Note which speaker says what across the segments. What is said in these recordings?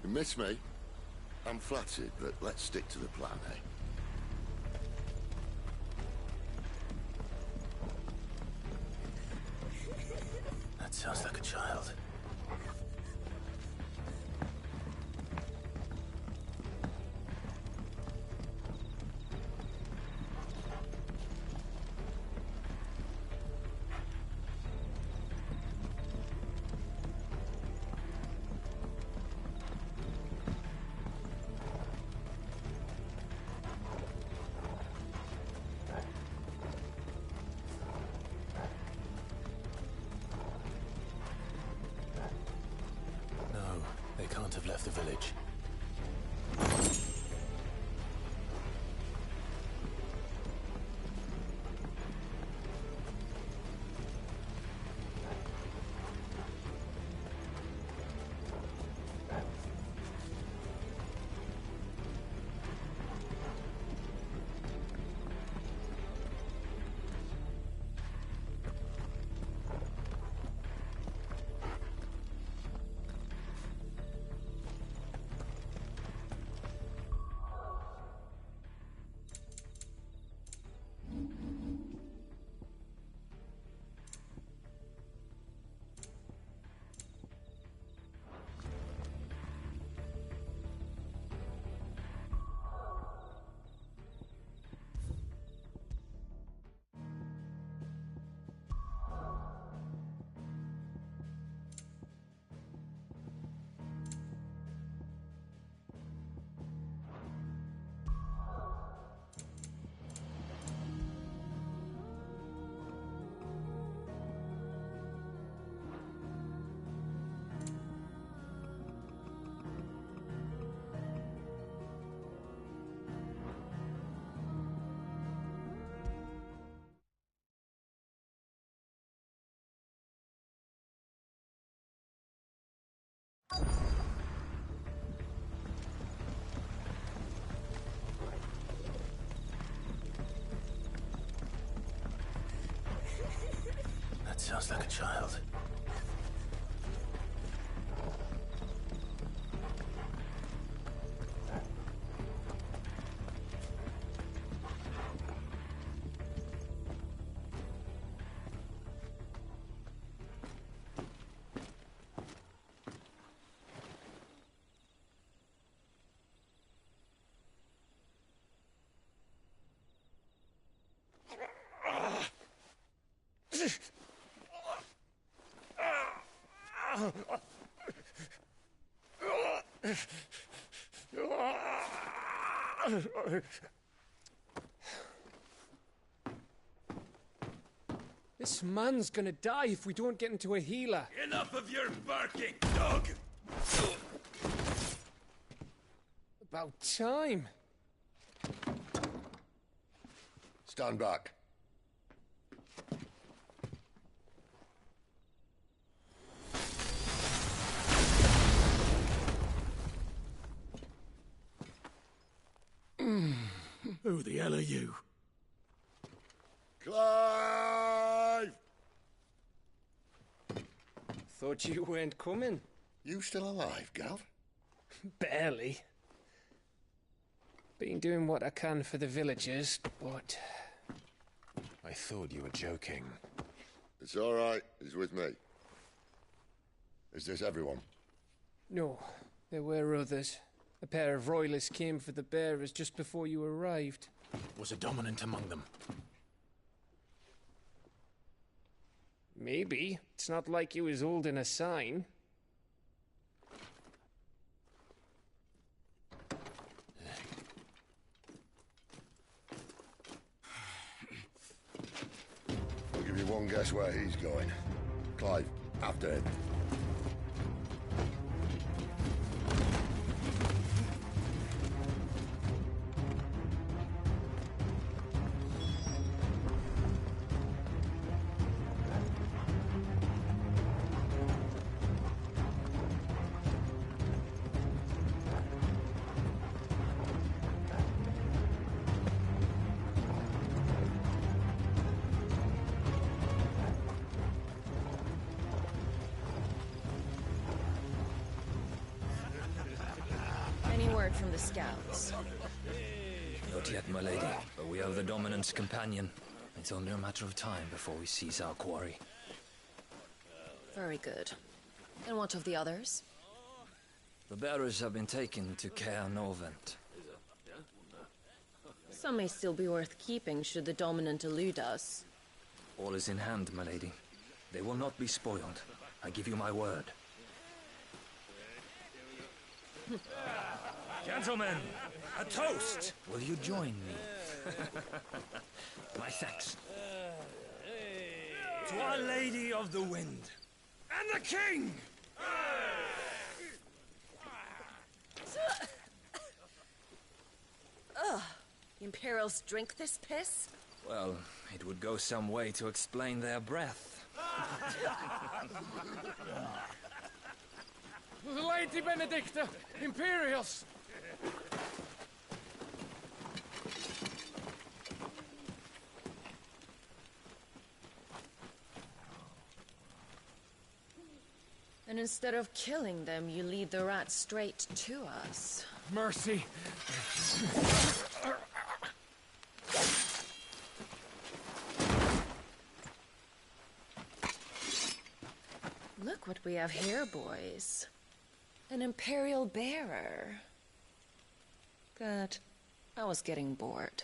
Speaker 1: You miss me? I'm flattered, but let's stick to the plan, eh?
Speaker 2: That sounds like a child. Have left the village. That sounds like a child.
Speaker 3: This man's gonna die if we don't get into a healer.
Speaker 2: Enough of your barking, dog!
Speaker 3: About time.
Speaker 1: Stand back.
Speaker 2: Who the hell are you?
Speaker 1: Clive!
Speaker 3: Thought you weren't coming.
Speaker 1: You still alive, Gav?
Speaker 3: Barely. Been doing what I can for the villagers, but...
Speaker 4: I thought you were joking.
Speaker 1: It's all right. He's with me. Is this everyone?
Speaker 3: No, there were others. A pair of royalists came for the bearers just before you arrived.
Speaker 2: Was a dominant among them?
Speaker 3: Maybe. It's not like he was holding a sign.
Speaker 1: I'll give you one guess where he's going. Clive, after him.
Speaker 5: heard from the scouts?
Speaker 6: Not yet, my lady, but we have the Dominant's companion. It's only a matter of time before we seize our quarry.
Speaker 5: Very good. And what of the others?
Speaker 6: The bearers have been taken to Caer Novent.
Speaker 5: Some may still be worth keeping should the Dominant elude us.
Speaker 6: All is in hand, my lady. They will not be spoiled. I give you my word. Gentlemen, a toast! Will you join me? My thanks. To Our Lady of the Wind. And the King!
Speaker 5: Ugh. The Imperials drink this piss?
Speaker 6: Well, it would go some way to explain their breath.
Speaker 3: Lady Benedicta! Imperials!
Speaker 5: And instead of killing them, you lead the rats straight to us.
Speaker 3: Mercy!
Speaker 5: Look what we have here, boys. An Imperial bearer. Good. I was getting bored.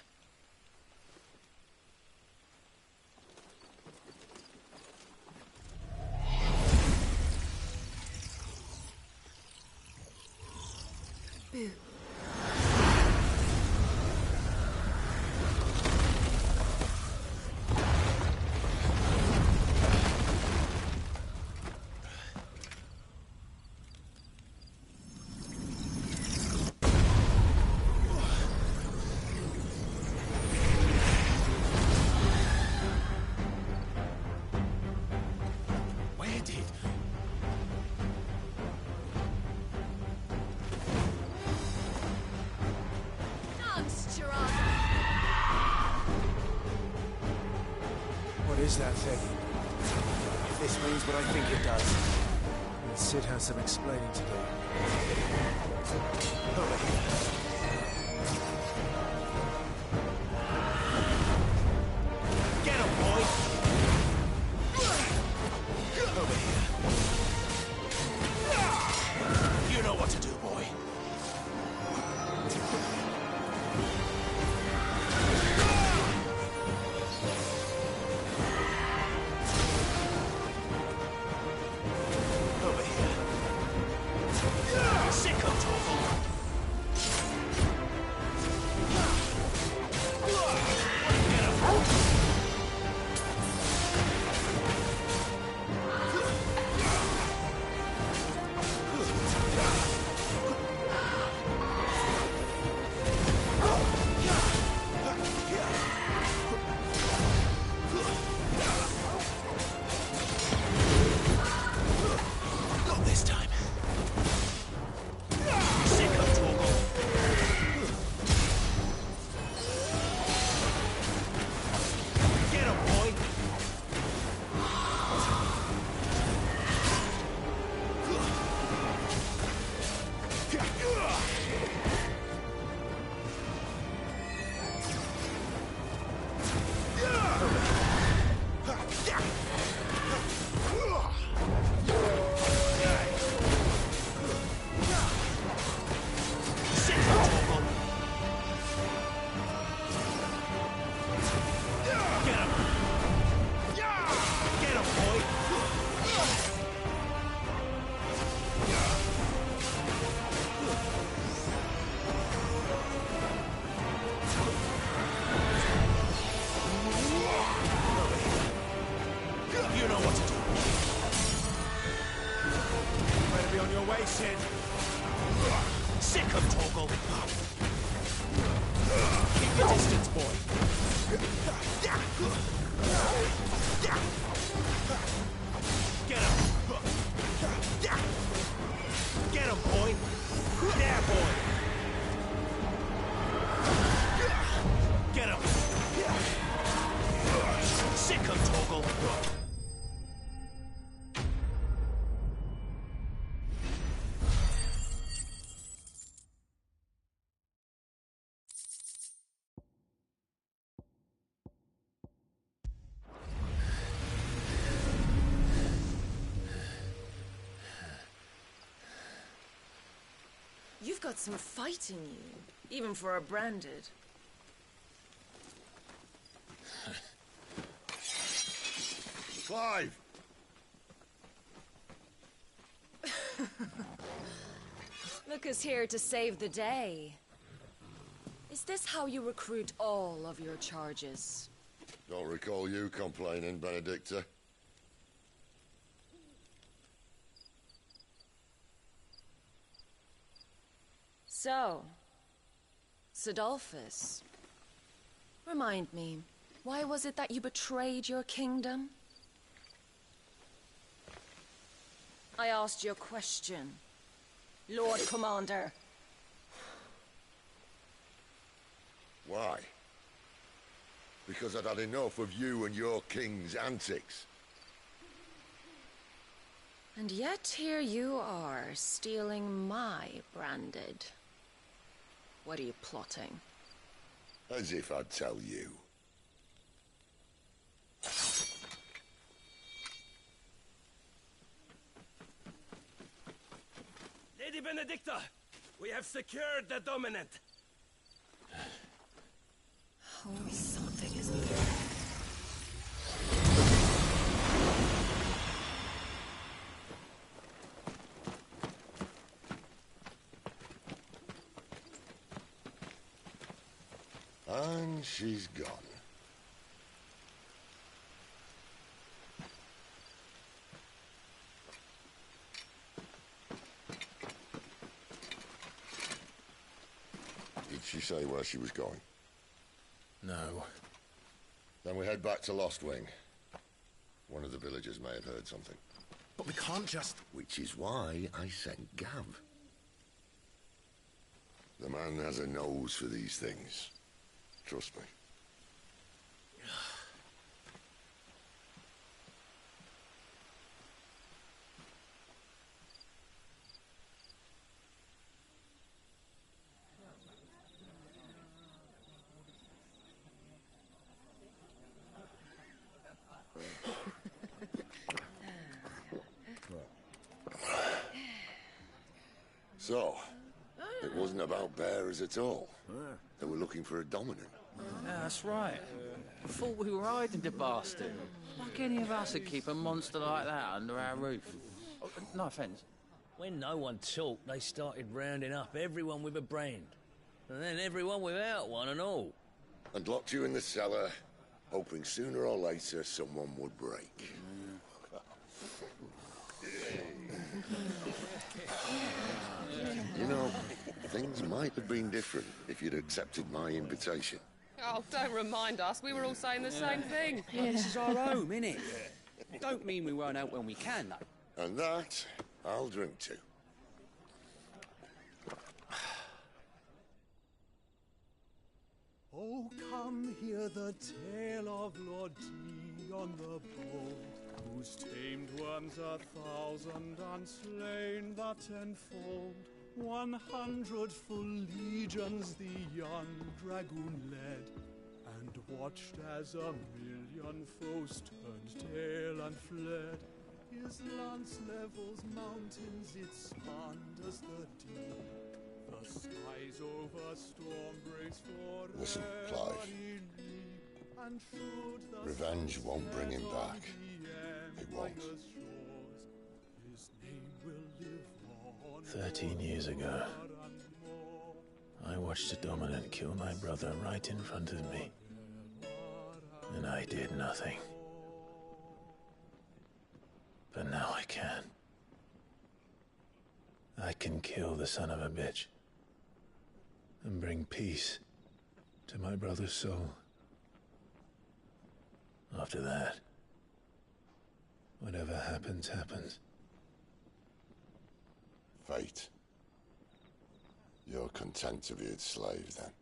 Speaker 5: Boo.
Speaker 7: What is that thing? If this means what I think it does, then Sid has some explaining to do. Over here. Get him, boy! Over here. You know what to do, boy. Sid. Sick of Torgal. Keep your distance, boy. Get him. Get him, boy. There, boy. Get him. Sick of Torgal.
Speaker 5: got some fight in you, even for a branded.
Speaker 1: Clive!
Speaker 5: Look who's here to save the day. Is this how you recruit all of your charges?
Speaker 1: Don't recall you complaining, Benedicta.
Speaker 5: So, Sidolphus, remind me, why was it that you betrayed your kingdom? I asked you a question, Lord Commander.
Speaker 1: Why? Because I'd had enough of you and your king's antics.
Speaker 5: And yet here you are, stealing my branded. What are you plotting?
Speaker 1: As if I'd tell you.
Speaker 2: Lady Benedicta, we have secured the dominant.
Speaker 5: Oh, something is there.
Speaker 1: And she's gone. Did she say where she was going?
Speaker 2: No.
Speaker 1: Then we head back to Lost Wing. One of the villagers may have heard something.
Speaker 2: But we can't just...
Speaker 1: Which is why I sent Gav. The man has a nose for these things. Trust me. So, it wasn't about bearers at all. They were looking for a dominant.
Speaker 8: Yeah, that's right. I thought we were hiding the bastard. Like any of us would keep a monster like that under our roof. Oh, no offence.
Speaker 9: When no one talked, they started rounding up everyone with a brand. And then everyone without one and all.
Speaker 1: And locked you in the cellar, hoping sooner or later someone would break. You know, things might have been different if you'd accepted my invitation.
Speaker 10: Oh, don't remind us. We were all saying the same thing.
Speaker 11: Well, this is our home, innit? Don't mean we won't out when we can, though.
Speaker 1: And that, I'll drink to.
Speaker 12: Oh, come hear the tale of Lord Dion the Bold, who's tamed worms 1,000 and slain the tenfold. 100 full legions the young dragoon led, and watched as 1,000,000 foes turned tail and fled. His lance levels mountains, it spanders the deep. The skies over storm breaks for
Speaker 1: Listen, Clive. Revenge won't bring him back. It won't.
Speaker 2: 13 years ago, I watched a dominant kill my brother right in front of me. And I did nothing. But now I can. I can kill the son of a bitch. And bring peace to my brother's soul. After that, whatever happens, happens.
Speaker 1: Fate. You're content to be its slave, then?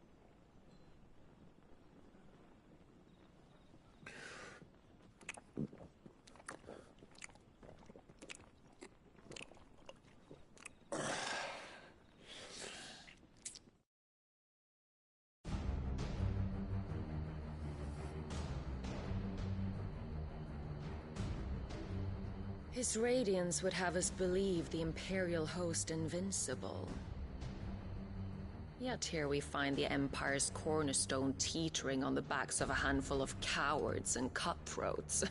Speaker 5: His radiance would have us believe the Imperial host invincible. Yet here we find the Empire's cornerstone teetering on the backs of a handful of cowards and cutthroats.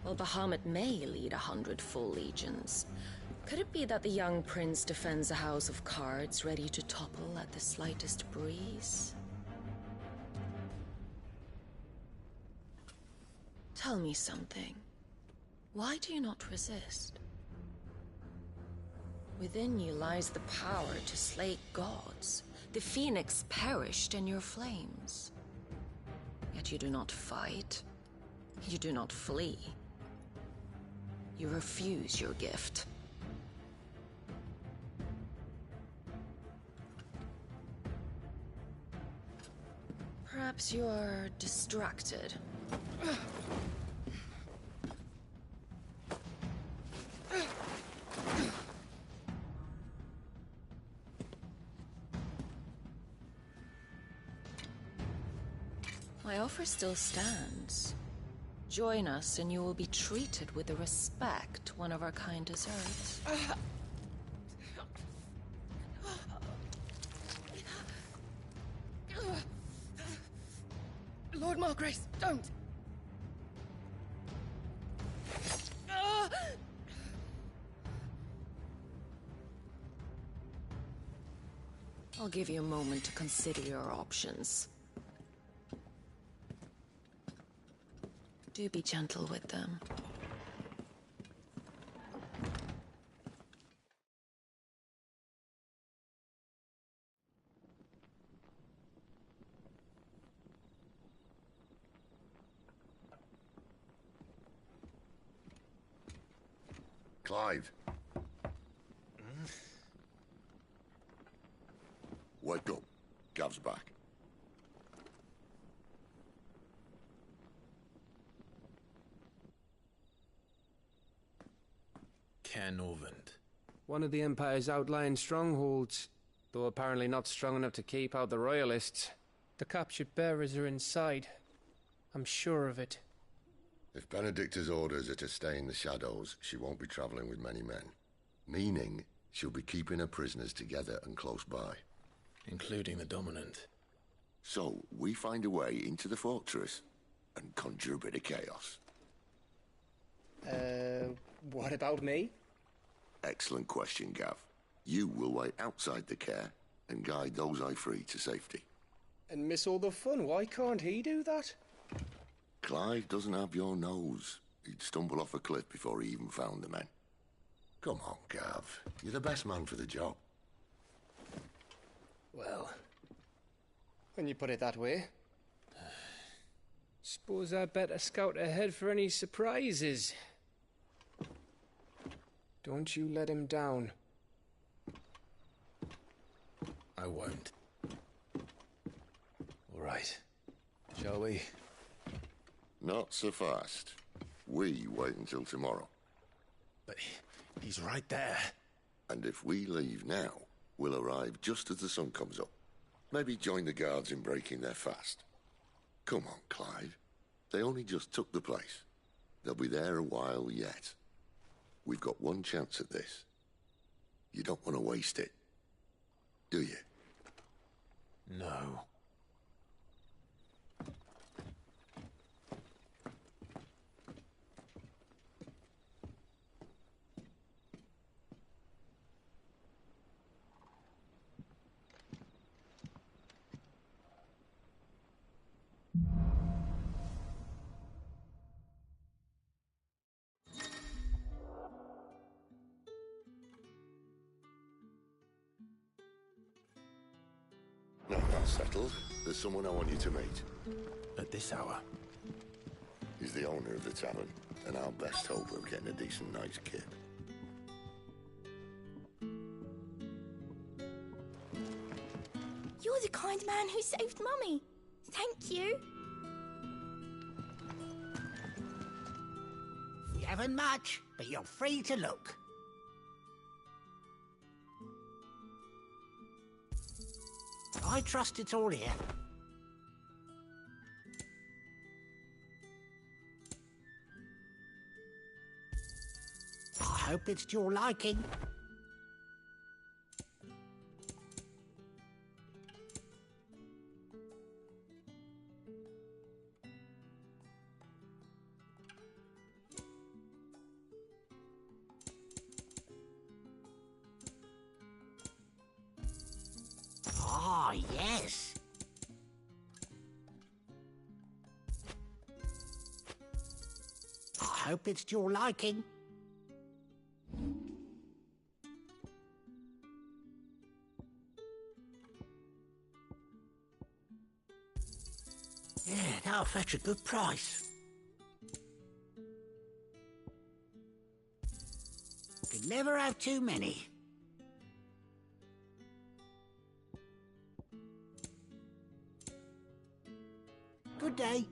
Speaker 5: Well, Bahamut may lead 100 full legions. Could it be that the young prince defends a house of cards ready to topple at the slightest breeze? Tell me something. Why do you not resist? Within you lies the power to slay gods. The phoenix perished in your flames. Yet you do not fight. You do not flee. You refuse your gift. Perhaps you are distracted. My offer still stands. Join us and you will be treated with the respect one of our kind deserves.
Speaker 10: Lord Margrace, don't!
Speaker 5: I'll give you a moment to consider your options. Do be gentle with them.
Speaker 1: Clive. Wake up. Gav's back.
Speaker 2: Caernarvon.
Speaker 3: One of the Empire's outlying strongholds, though apparently not strong enough to keep out the Royalists. The captured bearers are inside. I'm sure of it.
Speaker 1: If Benedicta's orders are to stay in the shadows, she won't be travelling with many men. Meaning, she'll be keeping her prisoners together and close by.
Speaker 2: Including the Dominant.
Speaker 1: So, we find a way into the fortress and conjure a bit of chaos.
Speaker 3: What about me?
Speaker 1: Excellent question, Gav. You will wait outside the care and guide those I free to safety.
Speaker 3: And miss all the fun. Why can't he do that?
Speaker 1: Clive doesn't have your nose. He'd stumble off a cliff before he even found the men. Come on, Gav. You're the best man for the job.
Speaker 3: Well, when you put it that way. Suppose I'd better scout ahead for any surprises. Don't you let him down.
Speaker 2: I won't. All right. Shall we?
Speaker 1: Not so fast. We wait until tomorrow.
Speaker 2: But he's right there.
Speaker 1: And if we leave now, we'll arrive just as the sun comes up. Maybe join the guards in breaking their fast. Come on, Clive. They only just took the place. They'll be there a while yet. We've got one chance at this. You don't want to waste it, do you?
Speaker 2: No.
Speaker 1: No, that's settled. There's someone I want you to meet.
Speaker 2: At this hour?
Speaker 1: He's the owner of the tavern, and our best hope of getting a decent night's kip.
Speaker 13: You're the kind man who saved Mummy. Thank you.
Speaker 14: We haven't much, but you're free to look. I trust it's all here. I hope it's to your liking. hope it's to your liking. Yeah, that'll fetch a good price. Could never have too many. Good day.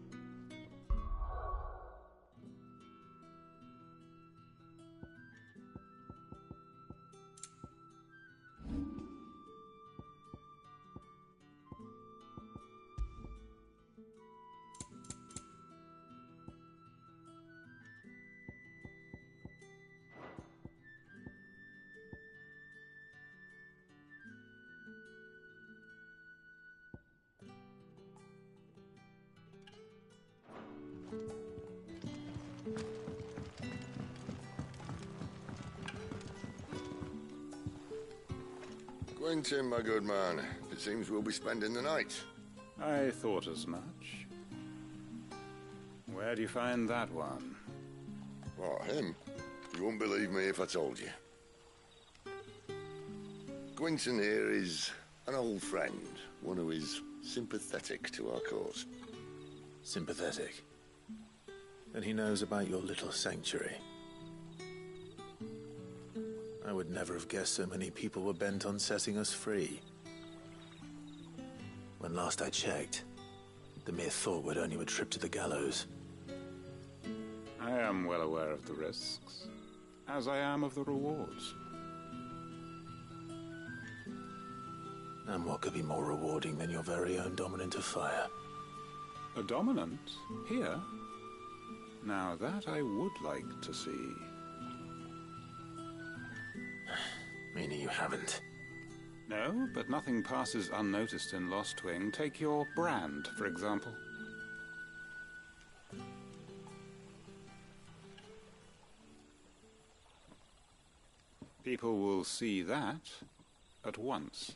Speaker 1: Quentin, my good man. It seems we'll be spending the night.
Speaker 15: I thought as much. Where do you find that one?
Speaker 1: What, him? You wouldn't believe me if I told you. Quentin here is an old friend, one who is sympathetic to our cause.
Speaker 2: Sympathetic? And he knows about your little sanctuary. I would never have guessed so many people were bent on setting us free. When last I checked, the mere thought would earn you a trip to the gallows.
Speaker 15: I am well aware of the risks, as I am of the rewards.
Speaker 2: And what could be more rewarding than your very own dominant of fire?
Speaker 15: A dominant? Here? Now that I would like to see.
Speaker 2: Meaning you haven't?
Speaker 15: No, but nothing passes unnoticed in Lostwing. Take your brand, for example. People will see that at once.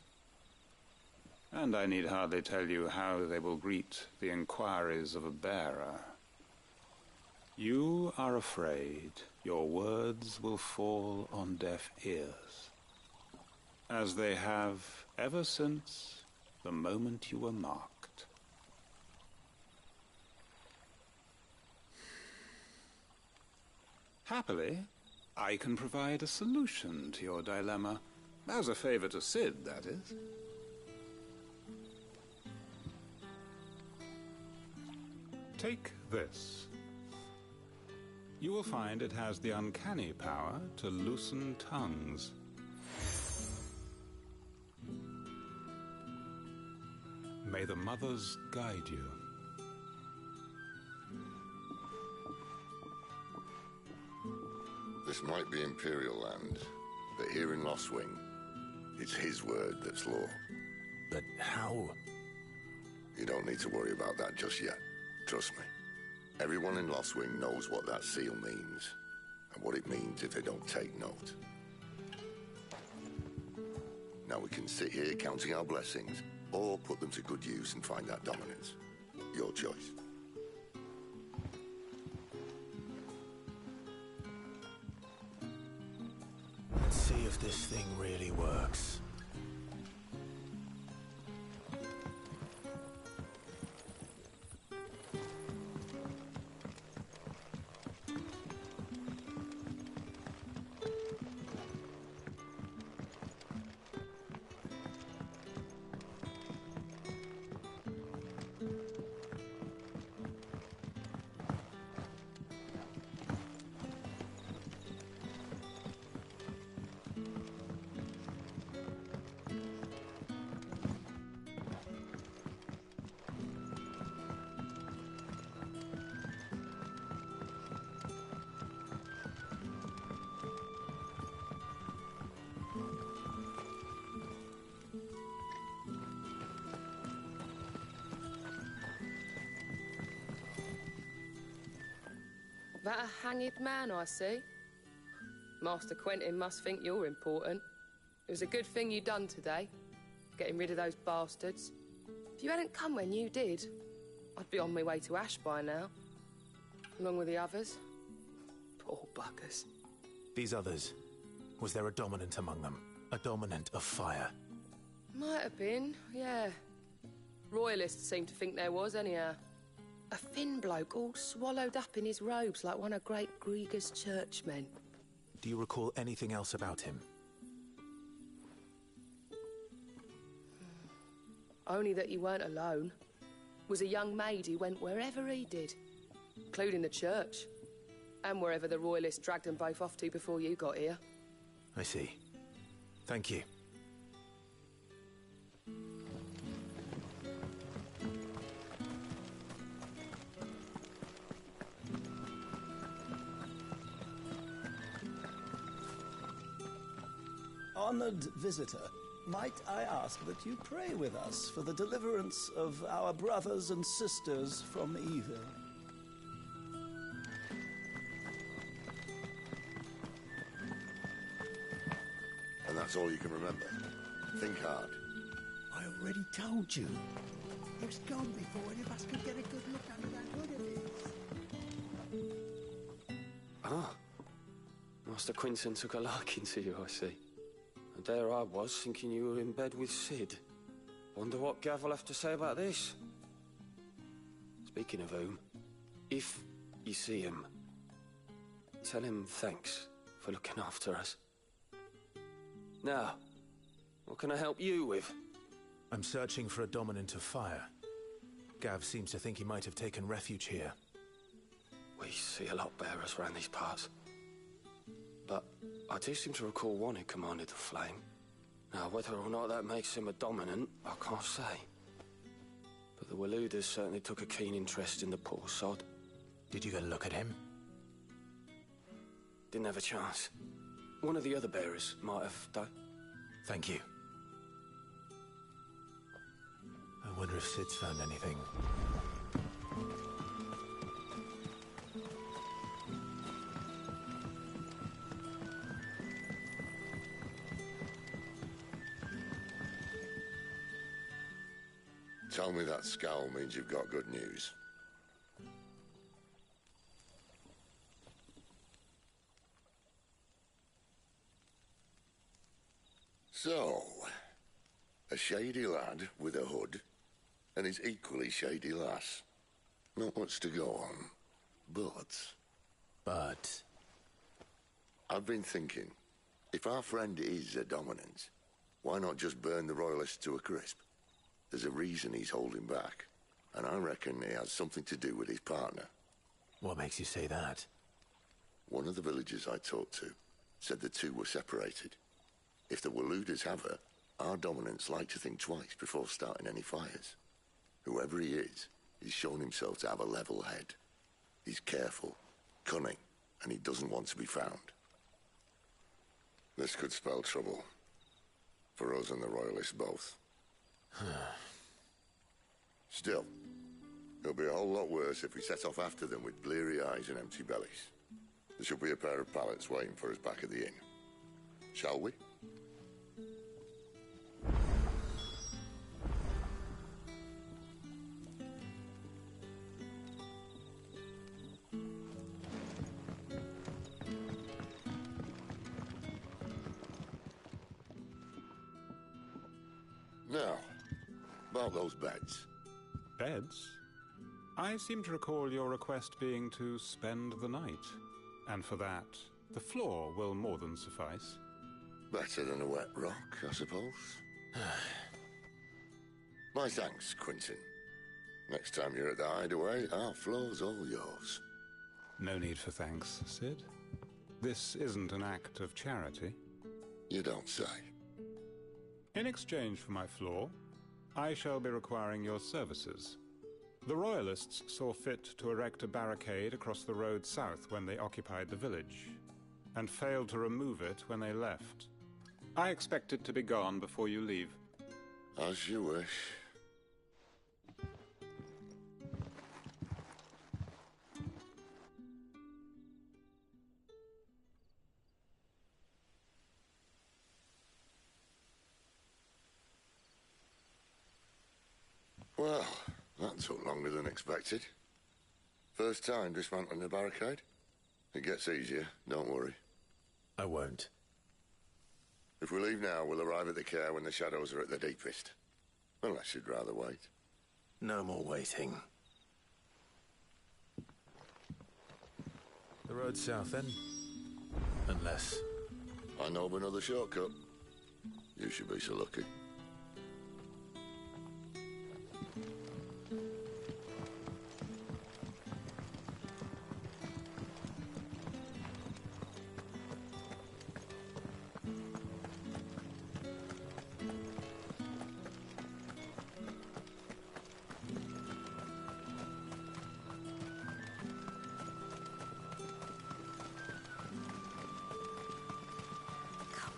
Speaker 15: And I need hardly tell you how they will greet the inquiries of a bearer. You are afraid your words will fall on deaf ears, as they have ever since the moment you were marked. Happily, I can provide a solution to your dilemma, as a favor to Sid, that is. Take this. You will find it has the uncanny power to loosen tongues. May the mothers guide you.
Speaker 1: This might be Imperial land, but here in Lostwing, it's his word that's law.
Speaker 2: But how?
Speaker 1: You don't need to worry about that just yet. Trust me. Everyone in Lostwing knows what that seal means, and what it means if they don't take note. Now we can sit here counting our blessings, or put them to good use and find that dominance. Your choice.
Speaker 2: Let's see if this thing really works.
Speaker 10: That a hanged man I see? Master Quentin must think you're important. It was a good thing you done today, getting rid of those bastards. If you hadn't come when you did, I'd be on my way to Ash by now, along with the others. Poor buggers.
Speaker 2: These others, was there a dominant among them? A dominant of fire?
Speaker 10: Might have been, yeah. Royalists seem to think there was, anyhow. A thin bloke all swallowed up in his robes like one of Great Grieger's churchmen.
Speaker 2: Do you recall anything else about him?
Speaker 10: Only that he weren't alone. Was a young maid who went wherever he did, including the church, and wherever the Royalists dragged them both off to before you got here.
Speaker 2: I see. Thank you.
Speaker 16: Honored visitor, might I ask that you pray with us for the deliverance of our brothers and sisters from evil?
Speaker 1: And that's all you can remember. Think hard.
Speaker 14: I already told you. It was gone before any of us could get a good look under that hood of his.
Speaker 3: Ah. Master Quinton took a liking to you, I see. And there I was, thinking you were in bed with Sid. Wonder what Gav will have to say about this. Speaking of whom, if you see him, tell him thanks for looking after us. Now, what can I help you with?
Speaker 2: I'm searching for a dominant of fire. Gav seems to think he might have taken refuge here.
Speaker 3: We see a lot bearers around these parts. But I do seem to recall one who commanded the flame. Now, whether or not that makes him a dominant, I can't say. But the Waluders certainly took a keen interest in the poor sod.
Speaker 2: Did you get a look at him?
Speaker 3: Didn't have a chance. One of the other bearers might have done.
Speaker 2: Thank you. I wonder if Sid's found anything.
Speaker 1: Tell me that scowl means you've got good news. So, a shady lad with a hood, and his equally shady lass. Not much to go on, but... I've been thinking, if our friend is a dominant, why not just burn the Royalists to a crisp? There's a reason he's holding back, and I reckon he has something to do with his partner.
Speaker 2: What makes you say that?
Speaker 1: One of the villagers I talked to said the two were separated. If the Waluders have her, our dominants like to think twice before starting any fires. Whoever he is, he's shown himself to have a level head. He's careful, cunning, and he doesn't want to be found. This could spell trouble. For us and the Royalists both. Still, it'll be a whole lot worse if we set off after them with bleary eyes and empty bellies. There should be a pair of pallets waiting for us back at the inn. Shall we? Now, about those beds.
Speaker 15: Beds? I seem to recall your request being to spend the night. And for that, the floor will more than suffice.
Speaker 1: Better than a wet rock, I suppose. My thanks, Quinton. Next time you're at the hideaway, our floor's all yours.
Speaker 15: No need for thanks, Sid. This isn't an act of charity.
Speaker 1: You don't say.
Speaker 15: In exchange for my floor, I shall be requiring your services. The Royalists saw fit to erect a barricade across the road south when they occupied the village, and failed to remove it when they left. I expect it to be gone before you leave.
Speaker 1: As you wish. Well, that took longer than expected. First time dismantling the barricade? It gets easier, don't worry.
Speaker 2: I won't.
Speaker 1: If we leave now, we'll arrive at the care when the shadows are at their deepest. Unless you'd rather wait.
Speaker 2: No more waiting. The road south, then? Unless...
Speaker 1: I know of another shortcut. You should be so lucky.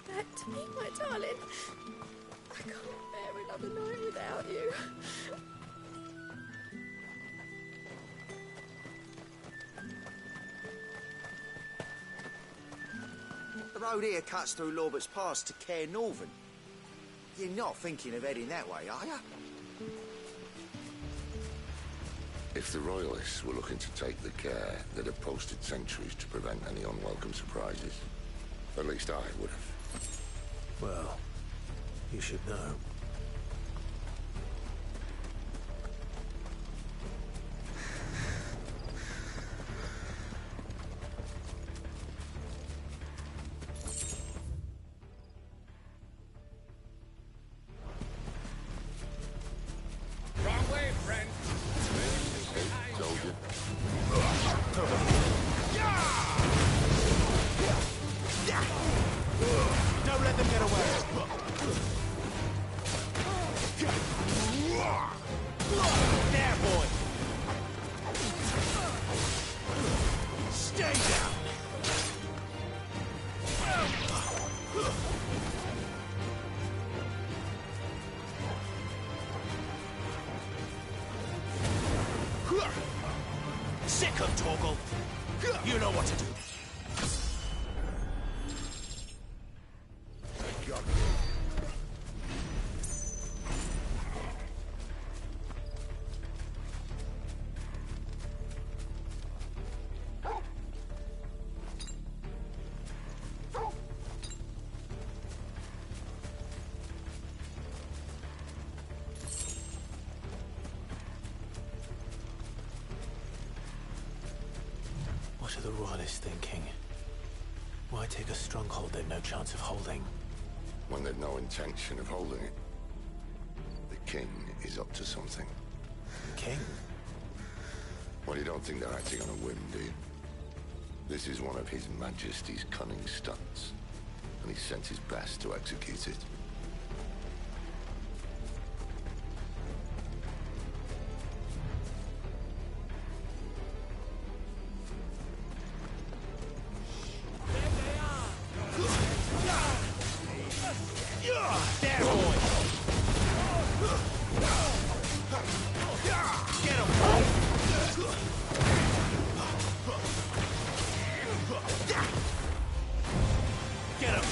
Speaker 13: Back to me, my darling. I can't bear another night without you.
Speaker 17: The road here cuts through Lorbert's Pass to Care Northern. You're not thinking of heading that way, are you?
Speaker 1: If the Royalists were looking to take the care, they'd have posted sentries to prevent any unwelcome surprises. At least I would have.
Speaker 2: Well, you should know.
Speaker 12: Wrong way, friend.
Speaker 1: Told you.
Speaker 7: Don't let them get away. There, boy. Stay down. Sick of Torgal. You know what to do.
Speaker 2: What are the Royalists thinking? Why take a stronghold they've no chance of holding?
Speaker 1: When they've no intention of holding it. The king is up to something.
Speaker 2: The king?
Speaker 1: Well, you don't think they're acting on a whim, do you? This is one of His Majesty's cunning stunts, and he sent his best to execute it.
Speaker 7: There, boy. Get him. Get him.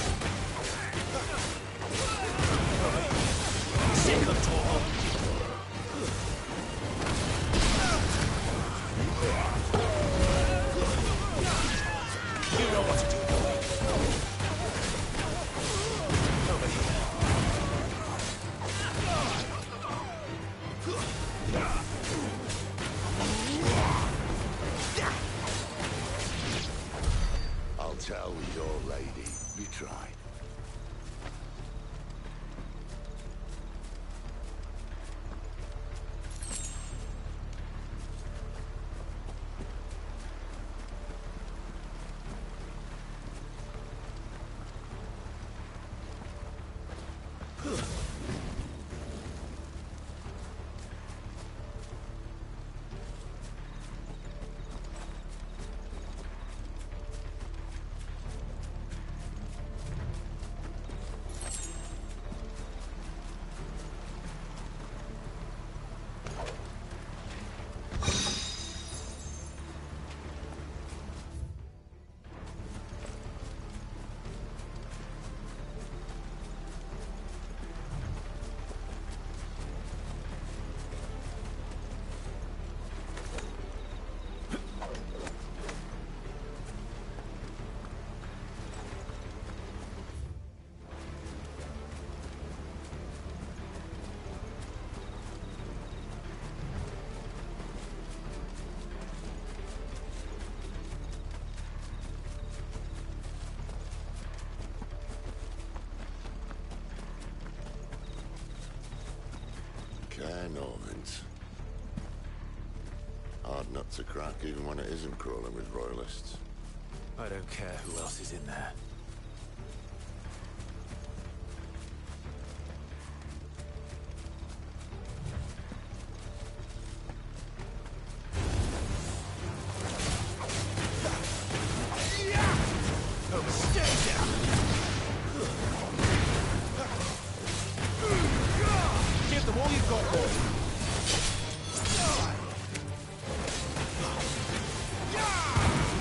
Speaker 1: nut to crack, even when it isn't crawling with royalists.
Speaker 2: I don't care who else is in there.
Speaker 7: Give them all you've got, boy.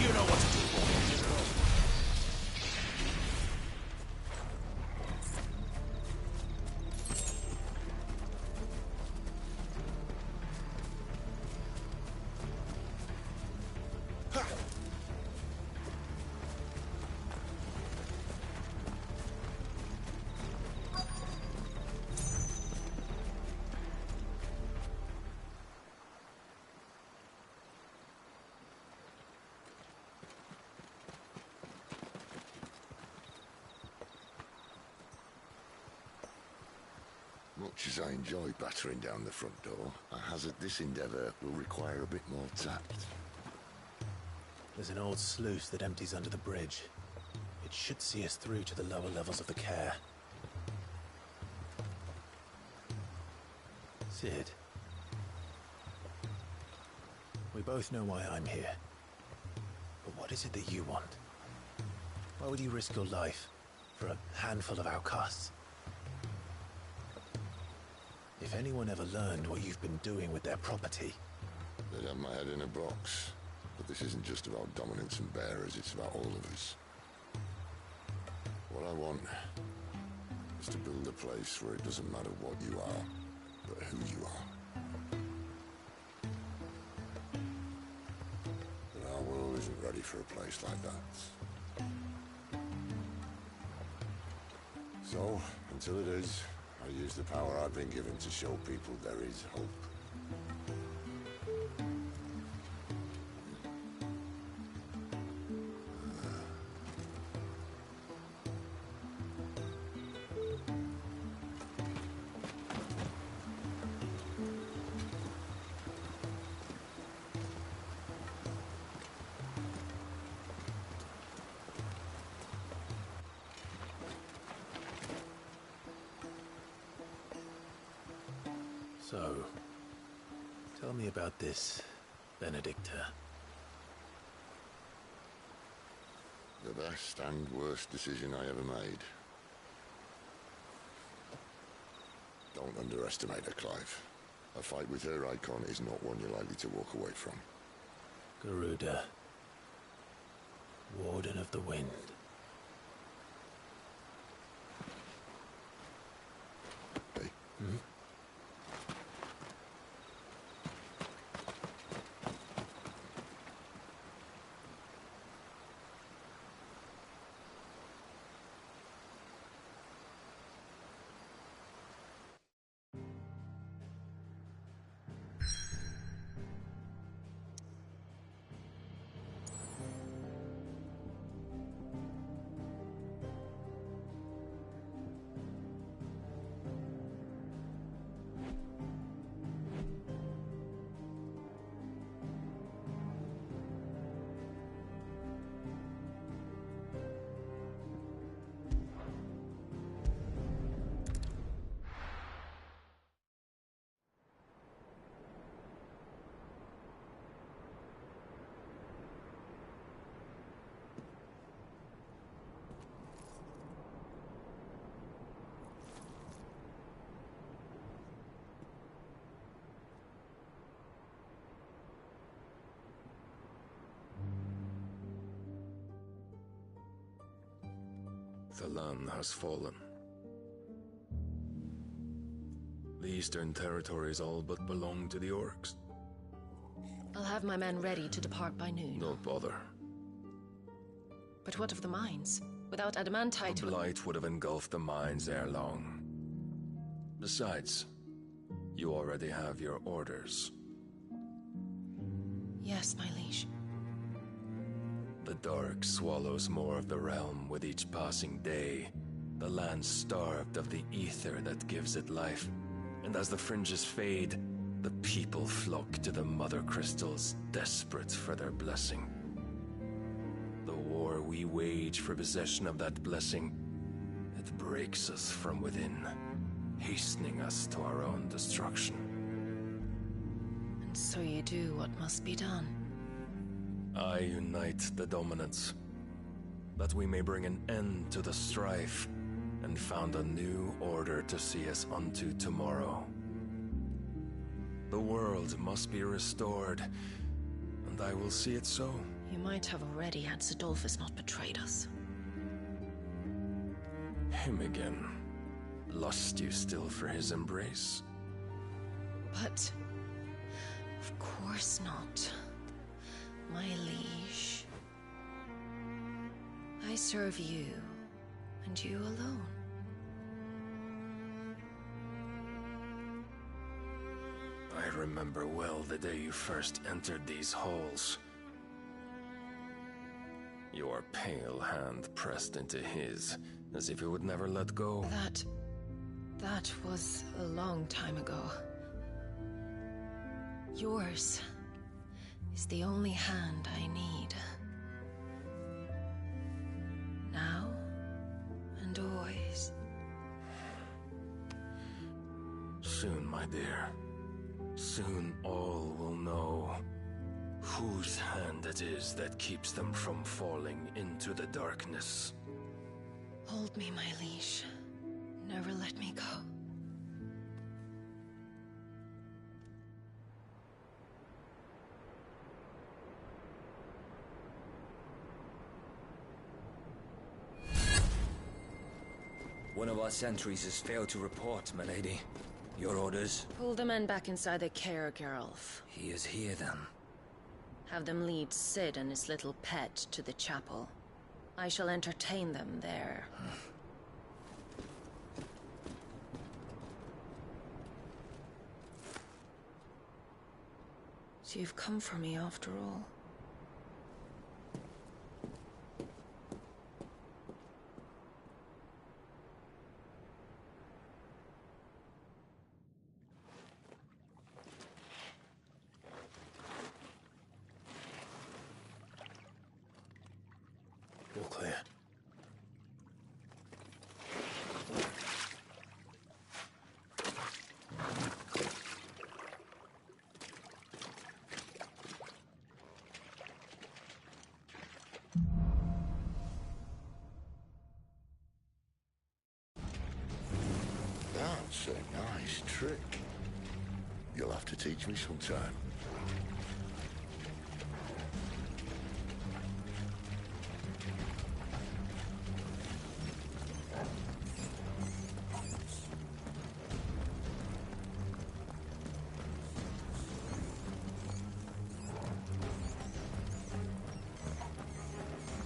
Speaker 7: You know what to do,
Speaker 1: Much as I enjoy battering down the front door, I hazard this endeavour will require a bit more tact.
Speaker 2: There's an old sluice that empties under the bridge. It should see us through to the lower levels of the care. Sid. We both know why I'm here. But what is it that you want? Why would you risk your life for a handful of outcasts? If anyone ever learned what you've been doing with their property...
Speaker 1: They'd have my head in a box. But this isn't just about dominance and bearers, it's about all of us. What I want is to build a place where it doesn't matter what you are, but who you are. But our world isn't ready for a place like that. So, until it is, I use the power I've been given to show people there is hope.
Speaker 2: So, tell me about this, Benedicta.
Speaker 1: The best and worst decision I ever made. Don't underestimate her, Clive. A fight with her icon is not one you're likely to walk away from.
Speaker 2: Garuda. Warden of the Wind.
Speaker 1: Hey?
Speaker 2: Hmm?
Speaker 18: The Lan has fallen. The Eastern territories all but belong to the orcs.
Speaker 5: I'll have my men ready to depart by noon.
Speaker 18: Don't bother.
Speaker 5: But what of the mines? Without adamantite...
Speaker 18: The blight would have engulfed the mines ere long. Besides, you already have your orders.
Speaker 5: Yes, my liege.
Speaker 18: The dark swallows more of the realm with each passing day. The land starved of the ether that gives it life. And as the fringes fade, The people flock to the Mother Crystals, desperate for their blessing. The war we wage for possession of that blessing, it breaks us from within, hastening us to our own destruction.
Speaker 5: And so you do what must be done.
Speaker 18: I unite the dominants, that we may bring an end to the strife, and found a new order to see us unto tomorrow. The world must be restored, and I will see it so.
Speaker 5: You might have already had Sidolphus not betrayed us.
Speaker 18: Him again. Lust you still for his embrace?
Speaker 5: But... of course not. My liege. I serve you, and you alone.
Speaker 18: I remember well the day you first entered these halls. Your pale hand pressed into his, as if it would never let go.
Speaker 5: That was a long time ago. Yours is the only hand I need. Now and always.
Speaker 18: Soon, my dear. Soon all will know whose hand it is that keeps them from falling into the darkness.
Speaker 5: Hold me, my liege. Never let me go.
Speaker 6: One of our sentries has failed to report, my lady. Your orders?
Speaker 5: Pull the men back inside their care, Geralf.
Speaker 6: He is here, then.
Speaker 5: Have them lead Sid and his little pet to the chapel. I shall entertain them there. So you've come for me after all.
Speaker 2: All clear.
Speaker 1: That's a nice trick. You'll have to teach me sometime.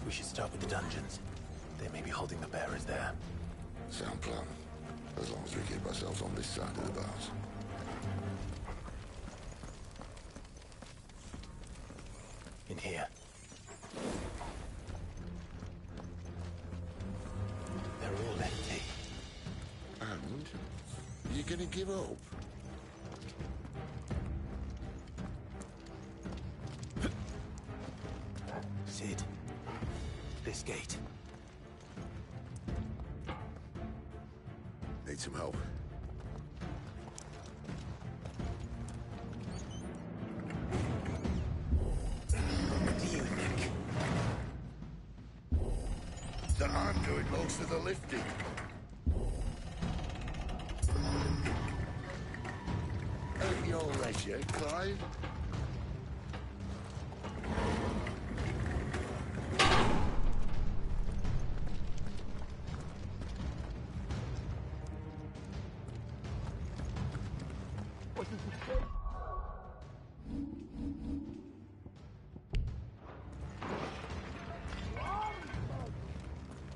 Speaker 2: We should start with the dungeons. They may be holding the bearers there.
Speaker 1: Sound plan. As long as we keep ourselves on this side of the bars.
Speaker 2: In here. They're all empty.
Speaker 1: And? You're gonna give up?
Speaker 2: Sid. This gate.
Speaker 1: Need some help.
Speaker 2: What do you think?
Speaker 1: That I'm doing most of the lifting. At your leisure, Clive.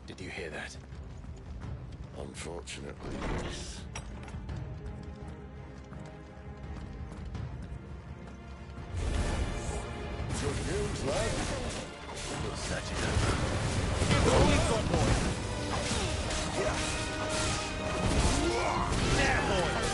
Speaker 2: Did you hear that?
Speaker 1: Unfortunately, yes. Good news, lad.
Speaker 2: We'll search it out.
Speaker 12: Holy front, boy! There, boy!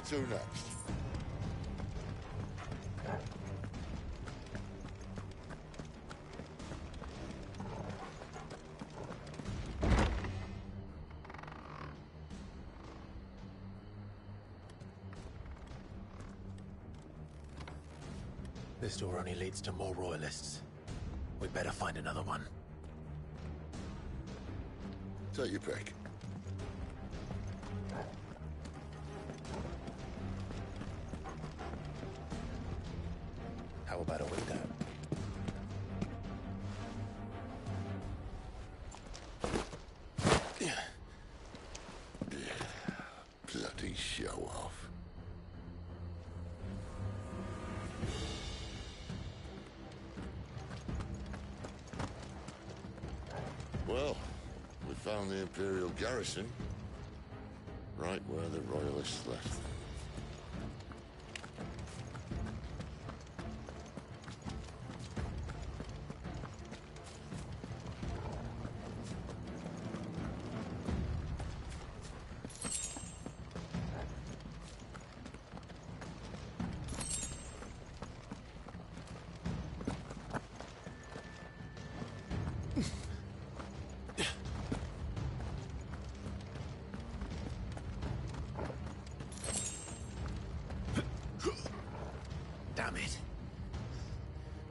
Speaker 1: to next?
Speaker 2: This door only leads to more royalists. We better find another one.
Speaker 1: Take your pick.
Speaker 2: How about a window?
Speaker 1: Bloody show off. Well, we found the Imperial garrison, right where the Royalists left.
Speaker 2: Damn it.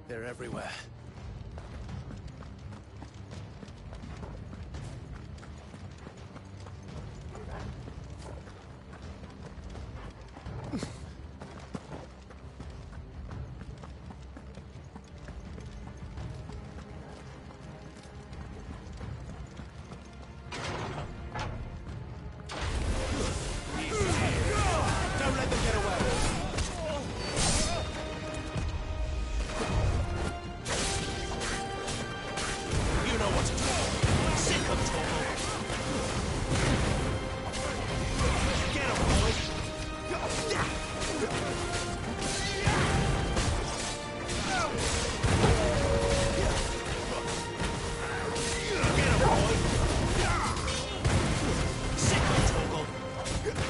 Speaker 2: They're everywhere.
Speaker 7: Don't let them get away! You know what to do. Sick of trouble. Get him, boy. Get him, boy. Sick of trouble. Get him!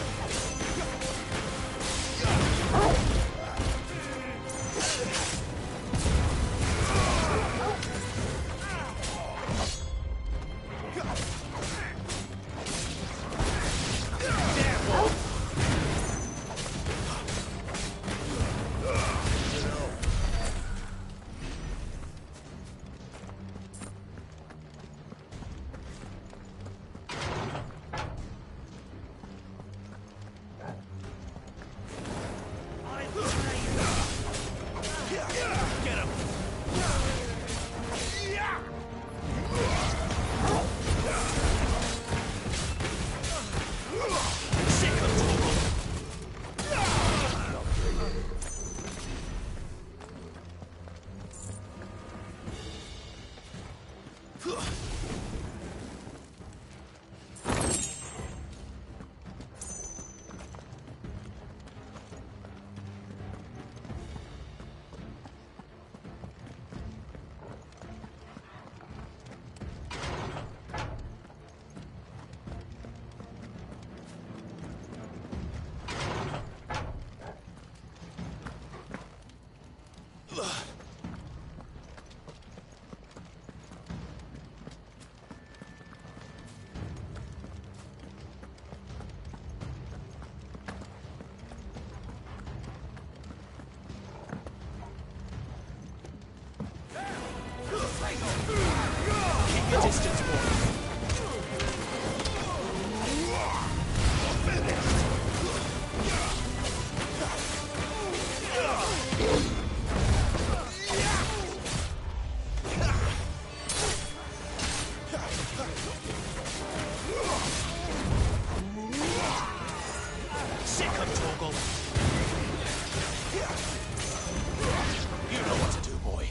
Speaker 7: Sick of trouble! Keep your distance, boy. Sick of Torgal. You know what to do, boy.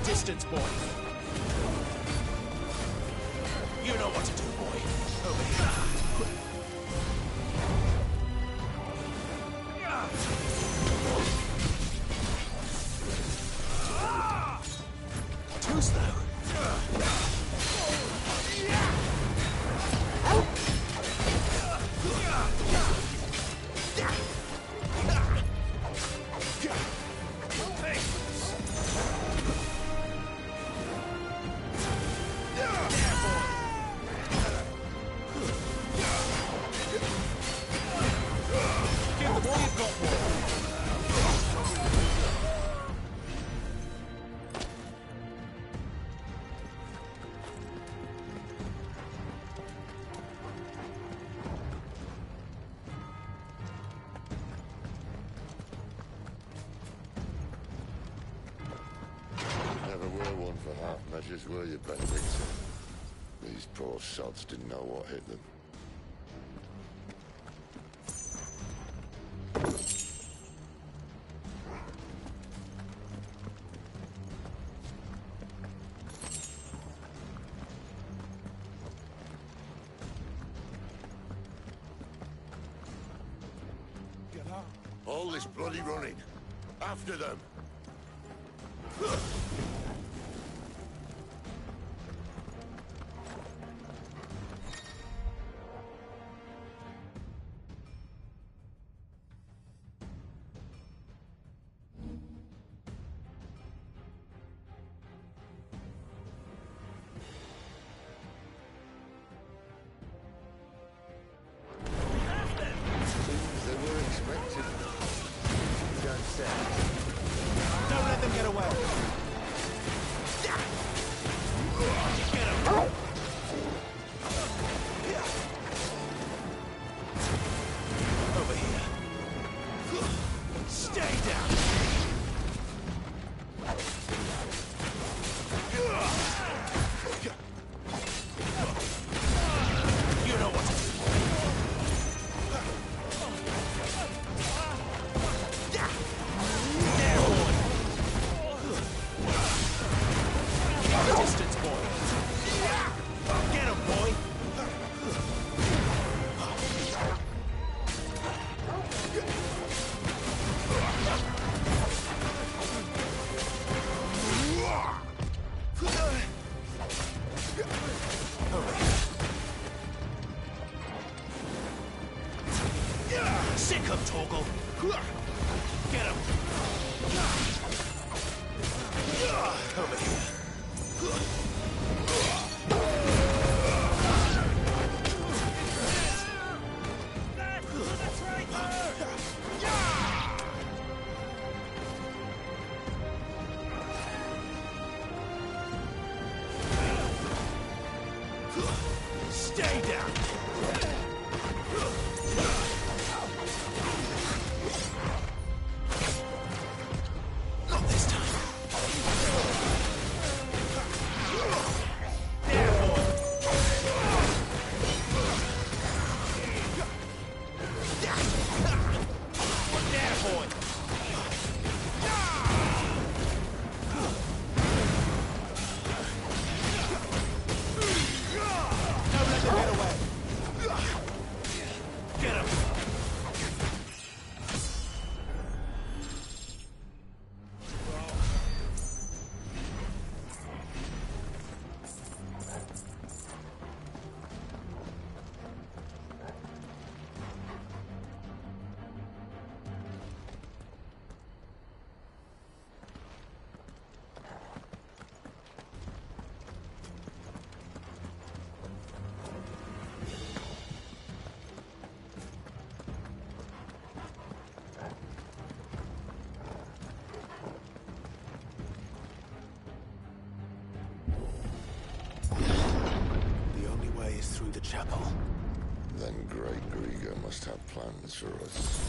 Speaker 7: your distance, boy. You know what to do, boy. Over here. Too slow.
Speaker 1: Never were one for half measures, were you, Benedictine? These poor sods didn't know what hit them. All this bloody running. After them. They were expected.
Speaker 7: Don't say. Don't let them get away. Get him. Over here. Stay down. You know what to do. Distance, boy. Get him, boy. Sick him, Torgal. Get him. Over here. Stay down. Not this time. Through the chapel.
Speaker 1: Then Great Grieger must have plans for us.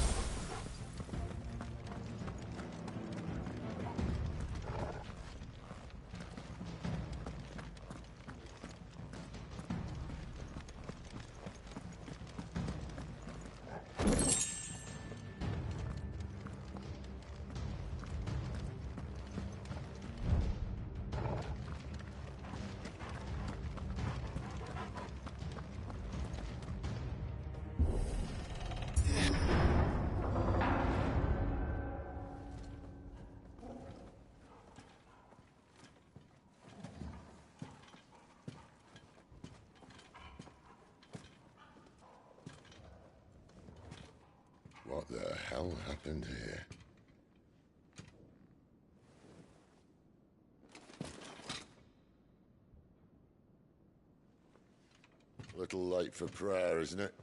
Speaker 1: hell happened here? Little late for prayer, isn't it?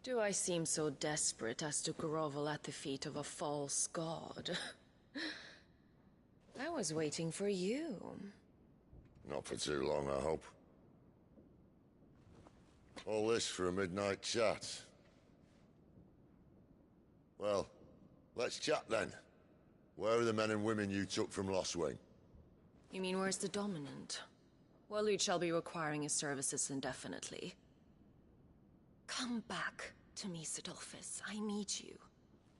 Speaker 5: Do I seem so desperate as to grovel at the feet of a false god? I was waiting for you.
Speaker 1: Not for too long, I hope. All this for a midnight chat. Well, let's chat then. Where are the men and women you took from Lost Wing?
Speaker 5: You mean where's the Dominant? Waleed shall be requiring his services indefinitely. Come back to me, Sidolphus. I need you.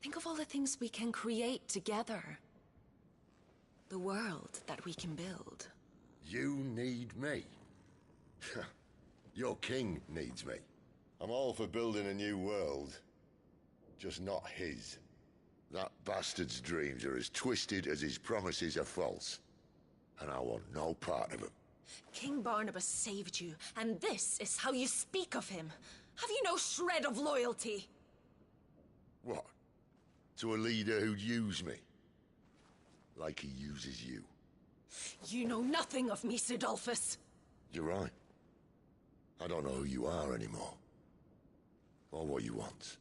Speaker 5: Think of all the things we can create together. The world that we can build.
Speaker 1: You need me? Your king needs me. I'm all for building a new world. Just not his. That bastard's dreams are as twisted as his promises are false. And I want no part of them.
Speaker 5: King Barnabas saved you, and this is how you speak of him. Have you no shred of loyalty?
Speaker 1: What? To a leader who'd use me? Like he uses you.
Speaker 5: You know nothing of me, Sidolphus.
Speaker 1: You're right. I don't know who you are anymore. Or what you want.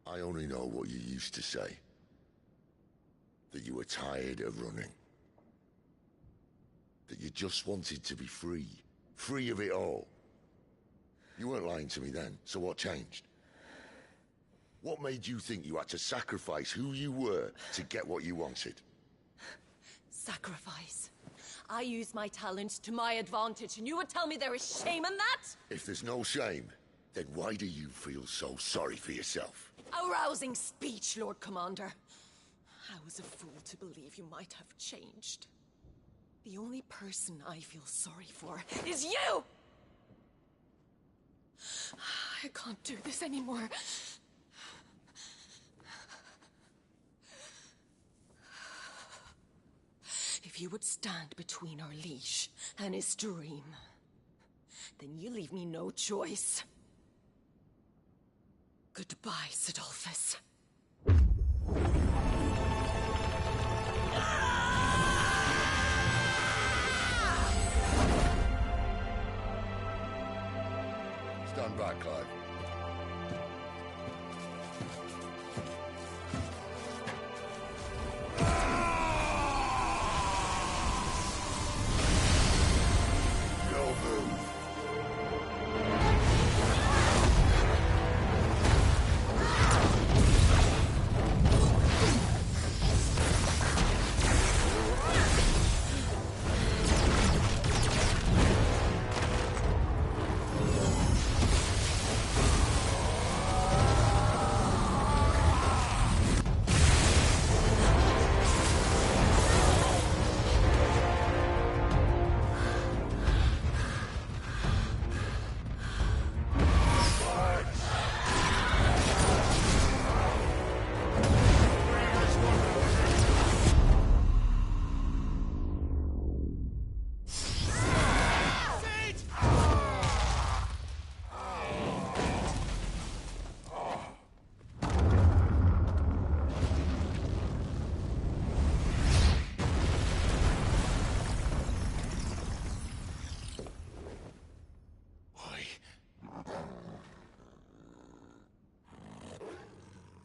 Speaker 1: I only know what you used to say. That you were tired of running. That you just wanted to be free. Free of it all. You weren't lying to me then, so what changed? What made you think you had to sacrifice who you were to get what you wanted?
Speaker 5: Sacrifice. I use my talents to my advantage, and you would tell me there is shame in that?
Speaker 1: If there's no shame, then why do you feel so sorry for yourself?
Speaker 5: A rousing speech, Lord Commander. I was a fool to believe you might have changed. The only person I feel sorry for is you! I can't do this anymore. If you would stand between our leash and his dream, then you leave me no choice. Goodbye, Sidolphus.
Speaker 1: Stand back, Clive. No move.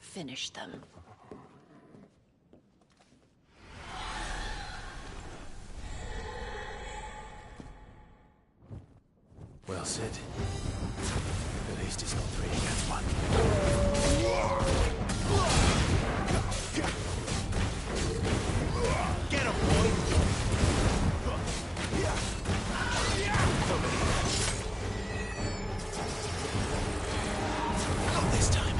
Speaker 5: Finish them.
Speaker 2: Well, Sid. At least it's not 3 against 1.
Speaker 7: Get him, boy!
Speaker 2: Not this time.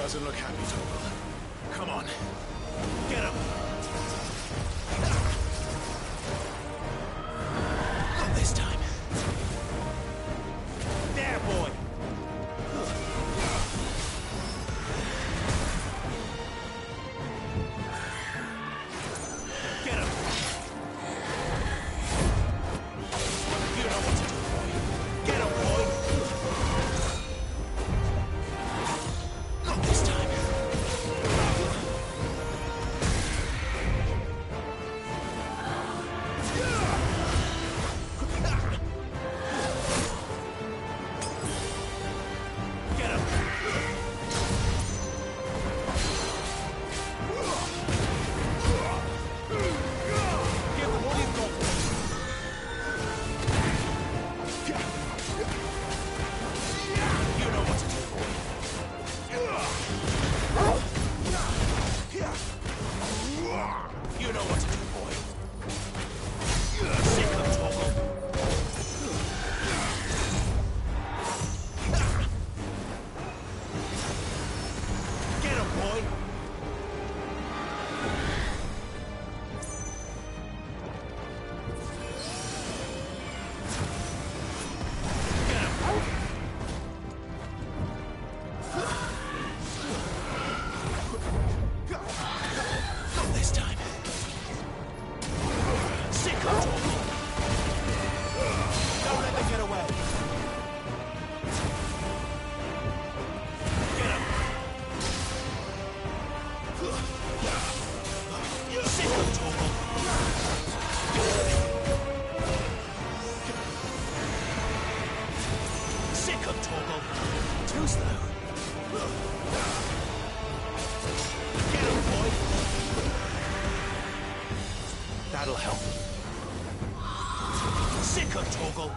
Speaker 2: Doesn't look happy, Torgal. Come on. Get him! Not this time. There, boy! Get him! You know what to do, boy. Get him, boy! Not this time. Get him! Give him all you've got. You know what to do, boy. You know what to do, boy. Sick of Torgal. Get him, boy. Get him. Not this time. Sick of Torgal. Don't let them get away. Get him. Sick of Torgal. Sick of Torgal. Too slow. Get him, boy. That'll help. Sick of Torgal.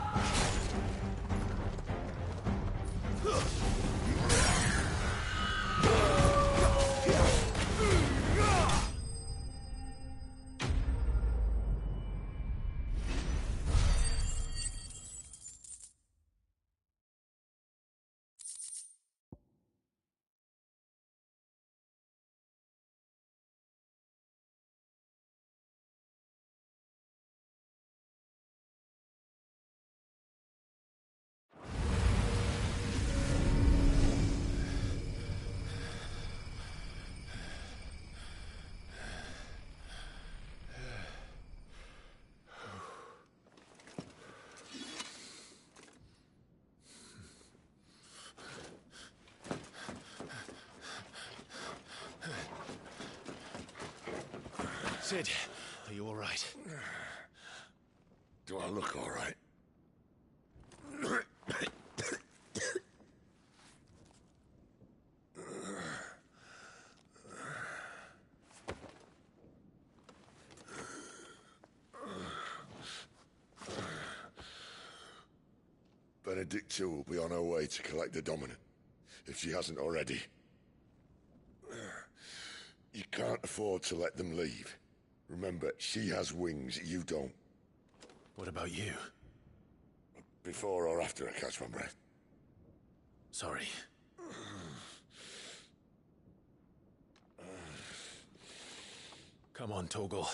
Speaker 2: Sid, are you all right?
Speaker 1: Do I look all right? Benedicta will be on her way to collect the Dominant, if she hasn't already. You can't afford to let them leave. Remember, she has wings, you don't.
Speaker 2: What about you?
Speaker 1: Before or after I catch my breath?
Speaker 2: Sorry. Come on, Torgal.